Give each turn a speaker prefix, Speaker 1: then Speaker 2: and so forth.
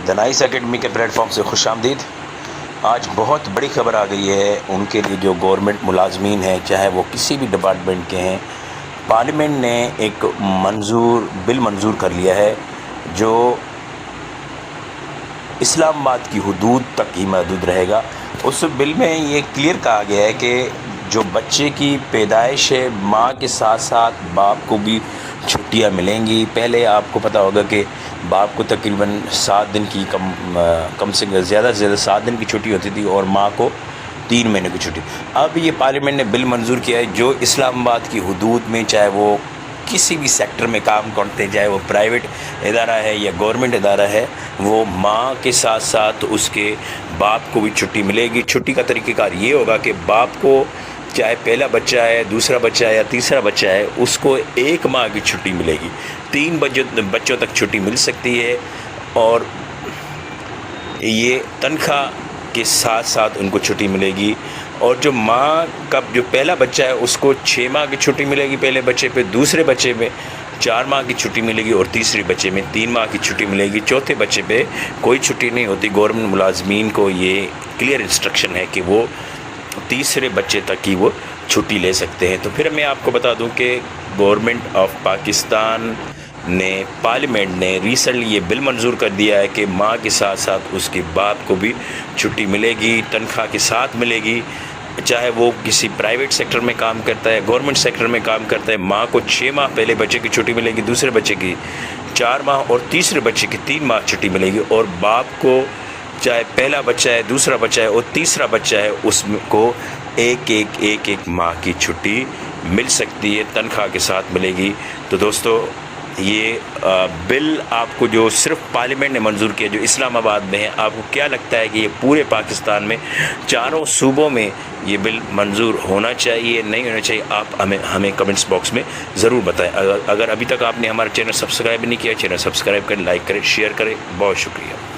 Speaker 1: دنائس academy کے plate form سے خوش آمدید۔ آج بہت بڑی خبر آ گئی ہے ان کے لیے جو گورنمنٹ ملازمین ہیں، چاہے وہ کسی بھی ڈپارٹمنٹ کے ہیں۔ پارلیمنٹ نے ایک بل منظور کر لیا ہے جو اسلام آباد کی حدود تک ہی محدود رہے گا۔ اس بل میں یہ کلیئر کہا گیا ہے کہ جو بچے کی پیدائش ہے، ماں کے ساتھ ساتھ باپ کو بھی چھٹیاں ملیں گی۔ پہلے آپ کو پتہ ہوگا کہ باپ کو تقریباً 7 دن کی کم سے زیادہ سے زیادہ 7 دن کی چھٹی ہوتی تھی اور ماں کو 3 مہینے کی چھٹی۔ اب یہ پارلیمنٹ نے بل منظور کیا ہے جو اسلام آباد کی حدود میں، چاہے وہ کسی بھی سیکٹر میں کام کرتے، چاہے وہ پرائیویٹ ادارہ ہے یا گورنمنٹ ادارہ ہے، وہ ماں کے ساتھ ساتھ اس کے باپ کو بھی چھٹی ملے گی۔ چھٹی کا طریقہ کار یہ ہوگا کہ باپ کو چاہے پہلا بچہ ہے، دوسرا بچہ ہے یا تیسرا بچہ ہے، اس کو 1 ماہ کی چھٹی ملے گی۔ 3 بچوں تک چھٹی مل سکتی ہے اور یہ تنخواہ کے ساتھ ساتھ ان کو چھٹی ملے گی۔ اور جو ماں کا جو پہلا بچہ ہے اس کو 6 ماہ کی چھٹی ملے گی پہلے بچے پہ، دوسرے بچے میں 4 ماہ کی چھٹی ملے گی اور تیسرے بچے میں 3 ماہ کی چھٹی ملے گی۔ چوتھے بچے پہ کوئی چھٹی نہیں ہوتی۔ گورنمنٹ ملازمین کو یہ کلیئر انسٹرکشن ہے کہ وہ تیسرے بچے تک کی وہ چھٹی لے سکتے ہیں۔ تو پھر میں آپ کو بتا دوں کہ گورنمنٹ آف پاکستان نے، پارلیمنٹ نے ریسنٹلی یہ بل منظور کر دیا ہے کہ ماں کے ساتھ ساتھ اس کے باپ کو بھی چھٹی ملے گی، تنخواہ کے ساتھ ملے گی۔ چاہے وہ کسی پرائیویٹ سیکٹر میں کام کرتا ہے، گورنمنٹ سیکٹر میں کام کرتا ہے، ماں کو 6 ماہ پہلے بچے کی چھٹی ملے گی، دوسرے بچے کی 4 ماہ اور تیسرے بچے کی 3 ماہ چھٹی ملے گی۔ اور باپ کو چاہے پہلا بچہ ہے، دوسرا بچہ ہے اور تیسرا بچہ ہے، اس کو ایک ماہ کی چھٹی مل سکتی ہے، تنخواہ کے ساتھ ملے گی۔ تو دوستو، یہ بل آپ کو جو صرف پارلیمنٹ نے منظور کیا جو اسلام آباد میں ہے، آپ کو کیا لگتا ہے کہ یہ پورے پاکستان میں چاروں صوبوں میں یہ بل منظور ہونا چاہیے، نہیں ہونا چاہیے؟ آپ ہمیں کمنٹس باکس میں ضرور بتائیں۔ اگر ابھی تک آپ نے ہمارا چینل سبسکرائب نہیں کیا، چینل سبسکرائب کریں، لائک کریں، شیئر کریں۔ بہت شکریہ۔